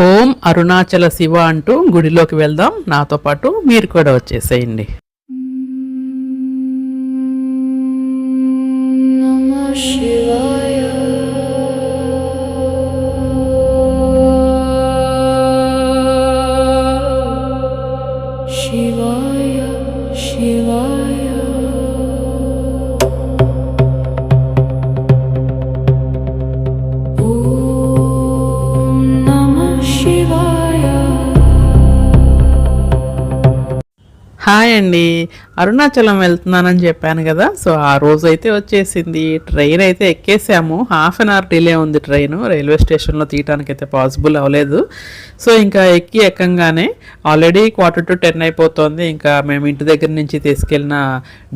ఓం అరుణాచల శివ అంటూ గుడిలోకి వెళ్దాం. నాతో పాటు మీరు కూడా వచ్చేసేయండి. హాయ్ అండి, అరుణాచలం వెళ్తున్నానని చెప్పాను కదా. సో ఆ రోజు అయితే వచ్చేసింది. ట్రైన్ అయితే ఎక్కేసాము. హాఫ్ అన్ అవర్ డిలే ఉంది ట్రైన్. రైల్వే స్టేషన్లో తీయడానికి అయితే పాసిబుల్ అవ్వలేదు. సో ఇంకా ఎక్కంగానే ఆల్రెడీ 9:45 అయిపోతుంది. ఇంకా మేము ఇంటి దగ్గర నుంచి తీసుకెళ్ళిన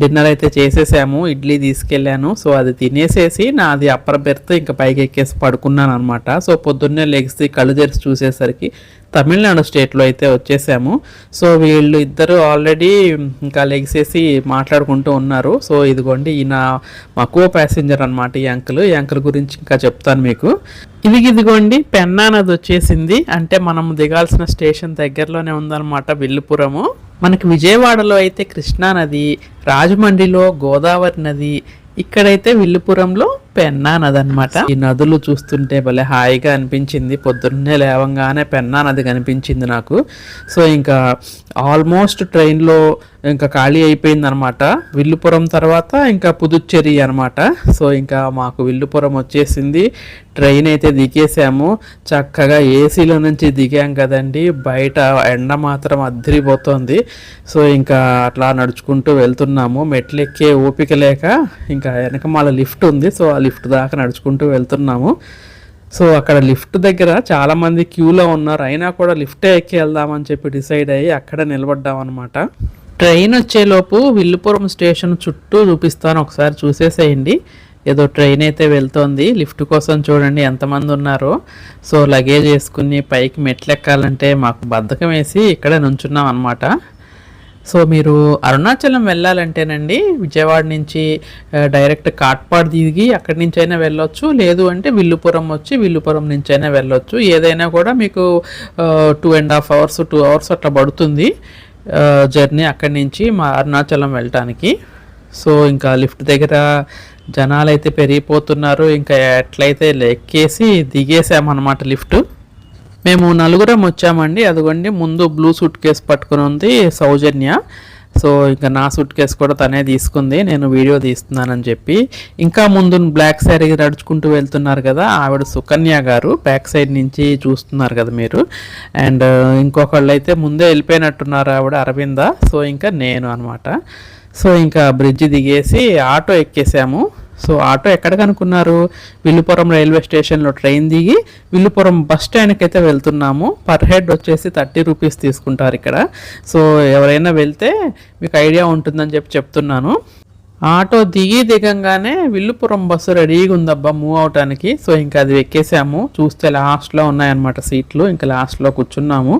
డిన్నర్ అయితే చేసేసాము. ఇడ్లీ తీసుకెళ్ళాను. సో అది తినేసేసి నాది అప్పర్ బెర్త్ ఇంకా పైకి ఎక్కేసి పడుకున్నాను అనమాట. సో పొద్దున్నే లెగ్సి కళ్ళు తెరిచి చూసేసరికి తమిళనాడు స్టేట్లో అయితే వచ్చేసాము. సో వీళ్ళు ఇద్దరు ఆల్రెడీ ఇంకా లెగ్సేసి మాట్లాడుకుంటూ ఉన్నారు. సో ఇదిగోండి ఈయన మక్కువ ప్యాసింజర్ అనమాట. ఈ అంకుల్ గురించి ఇంకా చెప్తాను మీకు. ఇదిగోండి పెన్నా నది వచ్చేసింది. అంటే మనం దిగాల్సిన స్టేషన్ దగ్గరలోనే ఉందన్నమాట విల్లుపురము. మనకి విజయవాడలో అయితే కృష్ణా నది, రాజమండ్రిలో గోదావరి నది, ఇక్కడైతే విల్లుపురంలో పెన్నా నది అనమాట. ఈ నదులు చూస్తుంటే భలే హాయిగా అనిపించింది. పొద్దున్నే లేవంగానే పెన్నా నది కనిపించింది నాకు. సో ఇంకా ఆల్మోస్ట్ ట్రైన్లో ఇంకా ఖాళీ అయిపోయింది అనమాట. విల్లుపురం తర్వాత ఇంకా పుదుచ్చేరి అనమాట. సో ఇంకా మాకు విల్లుపురం వచ్చేసింది. ట్రైన్ అయితే దిగేసాము. చక్కగా ఏసీలో నుంచి దిగాం కదండి. బయట ఎండ మాత్రం అద్దరిపోతుంది. సో ఇంకా అట్లా నడుచుకుంటూ వెళ్తున్నాము. మెట్లు ఎక్కే ఓపిక లేక ఇంకా వెనకమాల లిఫ్ట్ ఉంది. సో ఆ లిఫ్ట్ దాకా నడుచుకుంటూ వెళ్తున్నాము. సో అక్కడ లిఫ్ట్ దగ్గర చాలామంది క్యూలో ఉన్నారు. అయినా కూడా లిఫ్టే ఎక్కి వెళ్దామని చెప్పి డిసైడ్ అయ్యి అక్కడ నిలబడ్డాం అనమాట. ట్రైన్ వచ్చేలోపు విల్లుపురం స్టేషన్ చుట్టూ చూపిస్తాను, ఒకసారి చూసేసేయండి. ఏదో ట్రైన్ అయితే వెళ్తోంది. లిఫ్ట్ కోసం చూడండి ఎంతమంది ఉన్నారో. సో లగేజ్ వేసుకుని పైకి మెట్లు ఎక్కాలంటే మాకు బద్ధకం వేసి ఇక్కడే నుంచున్నాం అనమాట. సో మీరు అరుణాచలం వెళ్ళాలంటేనండి విజయవాడ నుంచి డైరెక్ట్ కాట్పాడ్ దిగి అక్కడి నుంచి అయినా వెళ్ళొచ్చు. లేదు అంటే విల్లుపురం వచ్చి విల్లుపురం నుంచి అయినా వెళ్ళొచ్చు. ఏదైనా కూడా మీకు 2.5 hours 2 hours అట్లా పడుతుంది జర్నీ అక్కడి నుంచి మా అరుణాచలం వెళ్ళటానికి. సో ఇంకా లిఫ్ట్ దగ్గర జనాలు అయితే పెరిగిపోతున్నారు. ఇంకా ఎట్లయితే ఎక్కేసి దిగేసామన్నమాట లిఫ్ట్. మేము 4 వచ్చామండి. అదిగోండి ముందు బ్లూ సూట్ కేసు పట్టుకుని ఉంది సౌజన్య. సో ఇంకా నా సూట్ కేసు కూడా తనే తీసుకుంది, నేను వీడియో తీస్తున్నానని చెప్పి. ఇంకా ముందు బ్లాక్ శారీ నడుచుకుంటూ వెళ్తున్నారు కదా, ఆవిడ సుకన్య గారు. బ్యాక్ సైడ్ నుంచి చూస్తున్నారు కదా మీరు. అండ్ ఇంకొకళ్ళు అయితే ముందే వెళ్ళిపోయినట్టున్నారు, ఆవిడ అరవింద. సో ఇంకా నేను అనమాట. సో ఇంకా బ్రిడ్జ్ దిగేసి ఆటో ఎక్కేసాము. సో ఆటో ఎక్కడికి అనుకున్నారు? విల్లుపురం రైల్వే స్టేషన్లో ట్రైన్ దిగి విల్లుపురం బస్ స్టాండ్కి అయితే వెళ్తున్నాము. పర్ హెడ్ వచ్చేసి 30 రూపీస్ తీసుకుంటారు ఇక్కడ. సో ఎవరైనా వెళ్తే మీకు ఐడియా ఉంటుందని చెప్పి చెప్తున్నాను. ఆటో దిగంగానే విల్లుపురం బస్సు రెడీగా ఉందబ్బా మూవ్ అవటానికి. సో ఇంకా అది ఎక్కేసాము. చూస్తే లాస్ట్లో ఉన్నాయన్నమాట సీట్లు. ఇంకా లాస్ట్లో కూర్చున్నాము.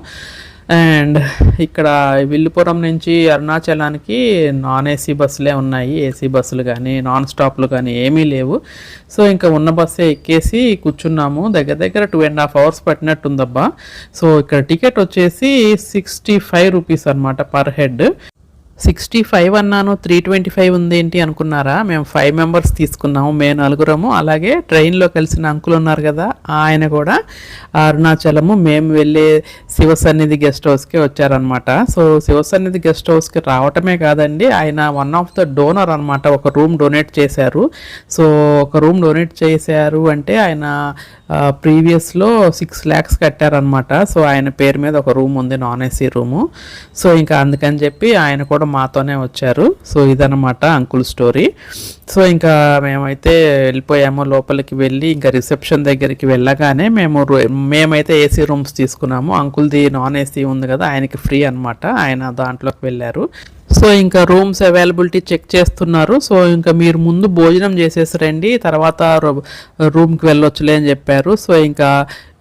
అండ్ ఇక్కడ విల్లుపురం నుంచి అరుణాచలానికి నాన్ ఏసీ బస్సులే ఉన్నాయి. ఏసీ బస్సులు కానీ నాన్ స్టాప్లు కానీ ఏమీ లేవు. సో ఇంకా ఉన్న బస్సే ఎక్కేసి కూర్చున్నాము. దగ్గర 2.5 hours పట్టినట్టుందబ్బా. సో ఇక్కడ టికెట్ వచ్చేసి 65 రూపీస్ అనమాట పర్ హెడ్. 65 అన్నాను, 325 ఉంది ఏంటి అనుకున్నారా? మేము 5 members తీసుకున్నాము, మేము 4. అలాగే ట్రైన్లో కలిసిన అంకుల్ ఉన్నారు కదా, ఆయన కూడా అరుణాచలము మేము వెళ్ళే శివసన్నిధి గెస్ట్ హౌస్కి వచ్చారనమాట. సో శివసన్నిధి గెస్ట్ హౌస్కి రావటమే కాదండి, ఆయన వన్ ఆఫ్ ద డోనర్ అనమాట. ఒక రూమ్ డొనేట్ చేశారు. సో ఒక రూమ్ డొనేట్ చేశారు అంటే ఆయన ప్రీవియస్లో 6 lakhs కట్టారనమాట. సో ఆయన పేరు మీద ఒక రూమ్ ఉంది, నాన్ ఏసీ రూము. సో ఇంకా అందుకని చెప్పి ఆయన కూడా మాతోనే వచ్చారు. సో ఇదనమాట అంకుల్ స్టోరీ. సో ఇంకా మేమైతే వెళ్ళిపోయాము. లోపలికి వెళ్ళి ఇంకా రిసెప్షన్ దగ్గరికి వెళ్ళగానే మేమైతే ఏసీ రూమ్స్ తీసుకున్నాము. అంకుల్ది నాన్ ఏసీ ఉంది కదా, ఆయనకి ఫ్రీ అనమాట. ఆయన దాంట్లోకి వెళ్ళారు. సో ఇంకా రూమ్స్ అవైలబిలిటీ చెక్ చేస్తున్నారు. సో ఇంకా మీరు ముందు భోజనం చేసేసి రండి, తర్వాత రూమ్కి వెళ్ళొచ్చులే అని చెప్పారు. సో ఇంకా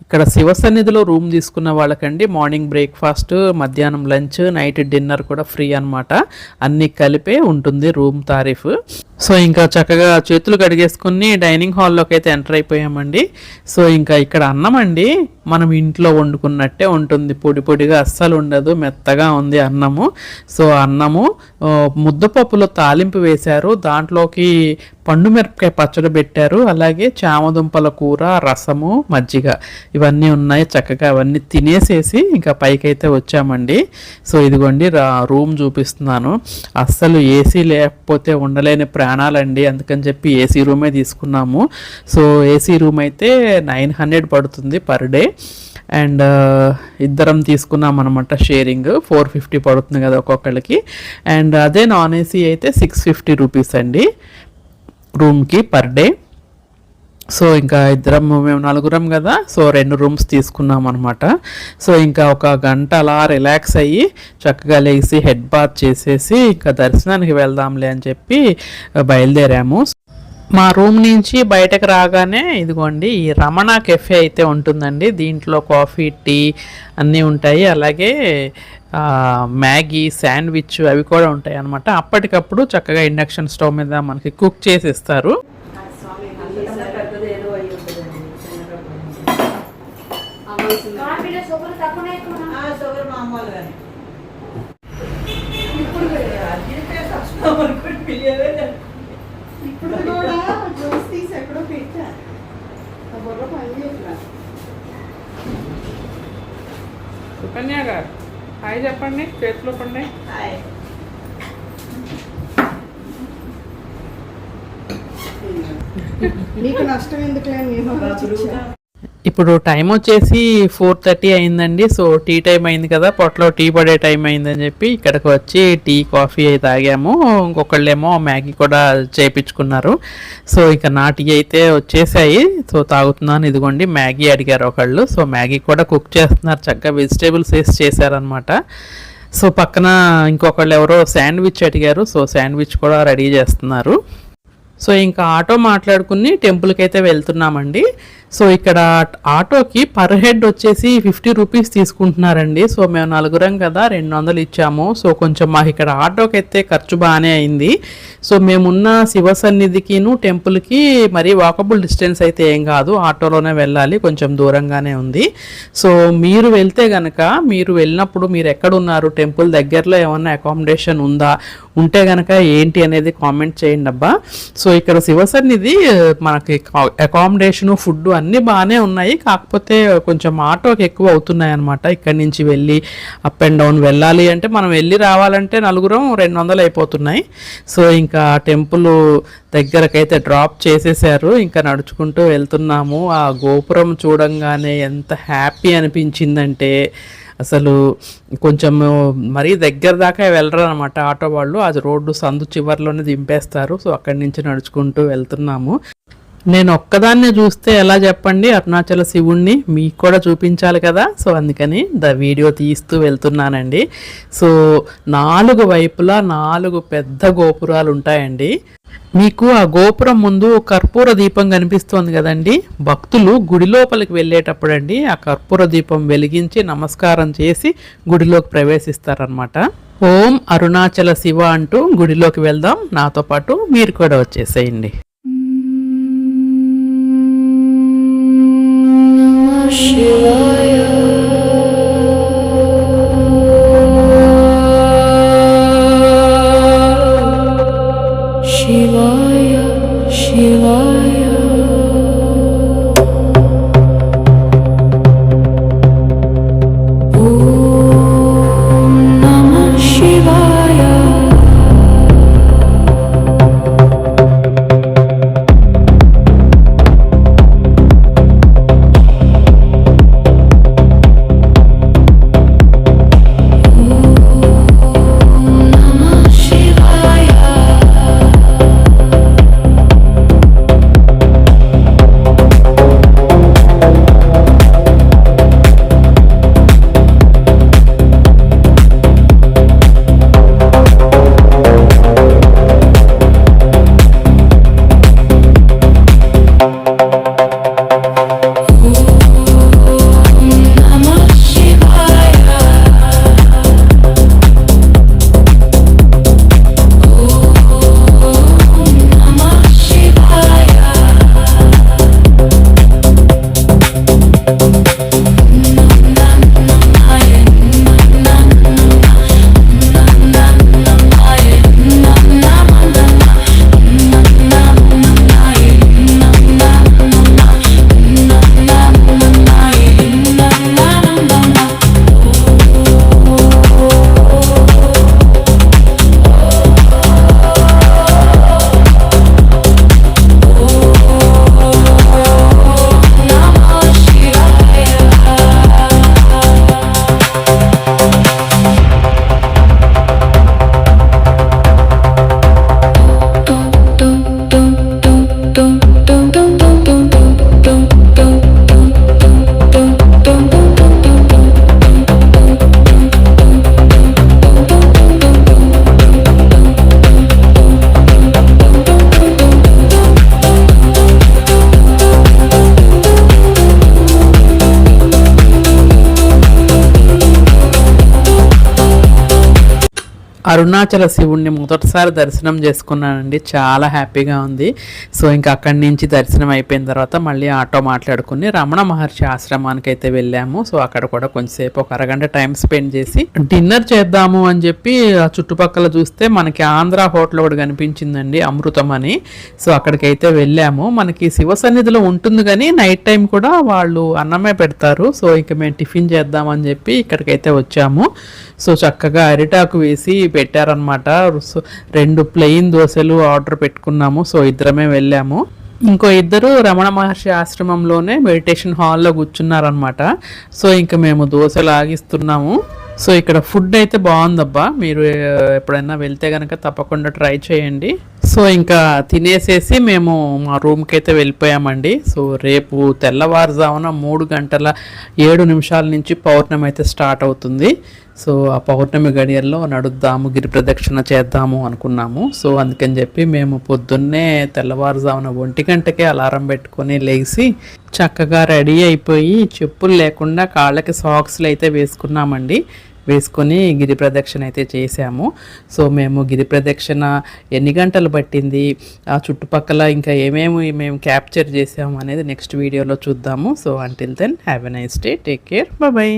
ఇక్కడ శివ సన్నిధిలో రూమ్ తీసుకున్న వాళ్ళకండి మార్నింగ్ బ్రేక్ఫాస్ట్, మధ్యాహ్నం లంచ్, నైట్ డిన్నర్ కూడా ఫ్రీ అనమాట. అన్నీ కలిపే ఉంటుంది రూమ్ తారీఫ్. సో ఇంకా చక్కగా చేతులు కడిగేసుకుని డైనింగ్ హాల్లోకి అయితే ఎంటర్ అయిపోయామండి. సో ఇంకా ఇక్కడ అన్నం అండి మనం ఇంట్లో వండుకున్నట్టే ఉంటుంది, పొడి పొడిగా అస్సలు ఉండదు, మెత్తగా ఉంది అన్నము. సో అన్నము ముద్దపప్పులో తాలింపు వేశారు, దాంట్లోకి పండు మిరపకాయ పచ్చడి పెట్టారు, అలాగే చామదుంపల కూర, రసము, మజ్జిగ ఇవన్నీ ఉన్నాయి. చక్కగా అవన్నీ తినేసేసి ఇంకా పైకైతే వచ్చామండి. సో ఇదిగోండి రూమ్ చూపిస్తున్నాను. అస్సలు ఏసీ లేకపోతే ఉండలేని ప్రాణాలండి, అందుకని చెప్పి ఏసీ రూమే తీసుకున్నాము. సో ఏసీ రూమ్ అయితే 900 పడుతుంది పర్ డే. అండ్ ఇద్దరం తీసుకున్నాం అనమాట, షేరింగ్ 450 పడుతుంది కదా ఒక్కొక్కరికి. అండ్ అదే నాన్ ఏసీ అయితే 650 రూపీస్ అండి రూమ్కి పర్ డే. సో ఇంకా మేము నలుగురం కదా, సో 2 రూమ్స్ తీసుకున్నాం అనమాట. సో ఇంకా ఒక గంట అలా రిలాక్స్ అయ్యి చక్కగా లేచి హెడ్ బాత్ చేసేసి ఇంకా దర్శనానికి వెళ్దాంలే అని చెప్పి బయలుదేరాము. మా రూమ్ నుంచి బయటకు రాగానే ఇదిగోండి ఈ రమణ కెఫే అయితే ఉంటుందండి. దీంట్లో కాఫీ, టీ అన్నీ ఉంటాయి, అలాగే మ్యాగీ, శాండ్విచ్ అవి కూడా ఉంటాయి అన్నమాట. అప్పటికప్పుడు చక్కగా ఇండక్షన్ స్టవ్ మీద మనకి కుక్ చేసి ఇస్తారు. సుకన్య గారు హాయ్ చెప్పండి, చేతిలో పండి. నీకు నష్టం ఎందుకులే. ఇప్పుడు టైం వచ్చేసి 4:30 అయిందండి. సో టీ టైం అయింది కదా, పొట్టలో టీ పడే టైం అయిందని చెప్పి ఇక్కడికి వచ్చి టీ, కాఫీ అయితే తాగాము. ఇంకొకళ్ళేమో మ్యాగీ కూడా చేయించుకున్నారు. సో ఇక నా టీ అయితే వచ్చేసాయి. సో తాగుతున్నాను. ఇదిగోండి మ్యాగీ అడిగారు ఒకళ్ళు. సో మ్యాగీ కూడా కుక్ చేస్తున్నారు, చక్కగా వెజిటేబుల్స్ వేసి చేశారనమాట. సో పక్కన ఇంకొకళ్ళు ఎవరో శాండ్విచ్ అడిగారు. సో శాండ్విచ్ కూడా రెడీ చేస్తున్నారు. సో ఇంకా ఆటో మాట్లాడుకుని టెంపుల్కి అయితే వెళ్తున్నామండి. సో ఇక్కడ ఆటోకి పర్ హెడ్ వచ్చేసి 50 రూపీస్ తీసుకుంటున్నారండి. సో మేము నలుగురం కదా, 200 ఇచ్చాము. సో కొంచెం మాకు ఇక్కడ ఆటోకి అయితే ఖర్చు బాగానే అయింది. సో మేమున్న శివ సన్నిధికిను టెంపుల్కి మరీ వాకబుల్ డిస్టెన్స్ అయితే ఏం కాదు, ఆటోలోనే వెళ్ళాలి, కొంచెం దూరంగానే ఉంది. సో మీరు వెళ్తే కనుక మీరు వెళ్ళినప్పుడు మీరు ఎక్కడున్నారు, టెంపుల్ దగ్గరలో ఏమన్నా అకామిడేషన్ ఉందా, ఉంటే కనుక ఏంటి అనేది కామెంట్ చేయండి అబ్బా. సో ఇక్కడ శివ సన్నిధి మనకి అకామిడేషను, ఫుడ్ అన్నీ బాగానే ఉన్నాయి, కాకపోతే కొంచెం ఆటోకి ఎక్కువ అవుతున్నాయి అనమాట. ఇక్కడి నుంచి వెళ్ళి అప్ అండ్ డౌన్ వెళ్ళాలి అంటే, మనం వెళ్ళి రావాలంటే నలుగురం 200 అయిపోతున్నాయి. సో ఇంకా టెంపుల్ దగ్గరకైతే డ్రాప్ చేసేసారు. ఇంకా నడుచుకుంటూ వెళ్తున్నాము. ఆ గోపురం చూడంగానే ఎంత హ్యాపీ అనిపించిందంటే అసలు కొంచెం మరీ దగ్గర దాకా వెళ్ళరు అనమాట ఆటో వాళ్ళు, అది రోడ్డు సందు చివరిలోనే దింపేస్తారు. సో అక్కడి నుంచి నడుచుకుంటూ వెళ్తున్నాము. నేను ఒక్కదాన్నే చూస్తే ఎలా చెప్పండి అరుణాచల శివుణ్ణి, మీకు కూడా చూపించాలి కదా. సో అందుకని వీడియో తీస్తూ వెళ్తున్నానండి. సో 4 వైపులా 4 పెద్ద గోపురాలు ఉంటాయండి. మీకు ఆ గోపురం ముందు కర్పూర దీపం కనిపిస్తోంది కదండి. భక్తులు గుడి లోపలికి వెళ్ళేటప్పుడు అండి ఆ కర్పూర దీపం వెలిగించి నమస్కారం చేసి గుడిలోకి ప్రవేశిస్తారనమాట. ఓం అరుణాచల శివ అంటూ గుడిలోకి వెళ్దాం. నాతో పాటు మీరు కూడా వచ్చేసేయండి. అరుణాచల శివుణ్ణి మొదటిసారి దర్శనం చేసుకున్నానండి. చాలా హ్యాపీగా ఉంది. సో ఇంకా అక్కడి నుంచి దర్శనం అయిపోయిన తర్వాత మళ్ళీ ఆటో మాట్లాడుకుని రమణ మహర్షి ఆశ్రమానికి అయితే వెళ్ళాము. సో అక్కడ కూడా కొంచెంసేపు ఒక అరగంట టైం స్పెండ్ చేసి డిన్నర్ చేద్దాము అని చెప్పి ఆ చుట్టుపక్కల చూస్తే మనకి ఆంధ్ర హోటల్ ఒకటి కనిపించిందండి, అమృతం అని. సో అక్కడికైతే వెళ్ళాము. మనకి శివ సన్నిధిలో ఉంటుంది కానీ నైట్ టైం కూడా వాళ్ళు అన్నమే పెడతారు. సో ఇక మేము టిఫిన్ చేద్దామని చెప్పి ఇక్కడికైతే వచ్చాము. సో చక్కగా అరిటాకు వేసి పెట్టారనమాట. 2 ప్లెయిన్ దోశలు ఆర్డర్ పెట్టుకున్నాము. సో ఇద్దరమే వెళ్ళాము. ఇంకో ఇద్దరు రమణ మహర్షి ఆశ్రమంలోనే మెడిటేషన్ హాల్లో కూర్చున్నారనమాట. సో ఇంకా మేము దోశలు ఆగిస్తున్నాము. సో ఇక్కడ ఫుడ్ అయితే బాగుందబ్బా, మీరు ఎప్పుడైనా వెళ్తే కనుక తప్పకుండా ట్రై చేయండి. సో ఇంకా తినేసేసి మేము మా రూమ్కి అయితే వెళ్ళిపోయామండి. సో రేపు తెల్లవారుజామున 3:07 నుంచి పౌర్ణమి అయితే స్టార్ట్ అవుతుంది. సో ఆ పౌర్ణమి గడియల్లో నడుద్దాము, గిరి ప్రదక్షిణ చేద్దాము అనుకున్నాము. సో అందుకని చెప్పి మేము పొద్దున్నే తెల్లవారుజామున 1 గంటకే అలారం పెట్టుకొని లేచి చక్కగా రెడీ అయిపోయి చెప్పులు లేకుండా కాళ్ళకి సాక్స్లు అయితే వేసుకున్నామండి. వేసుకొని గిరి ప్రదక్షిణ అయితే చేసాము. సో మేము గిరి ప్రదక్షిణ ఎన్ని గంటలు పట్టింది, ఆ చుట్టుపక్కల ఇంకా ఏమేమి మేము క్యాప్చర్ చేసాము అనేది నెక్స్ట్ వీడియోలో చూద్దాము. So until then have a nice day, take care, bye.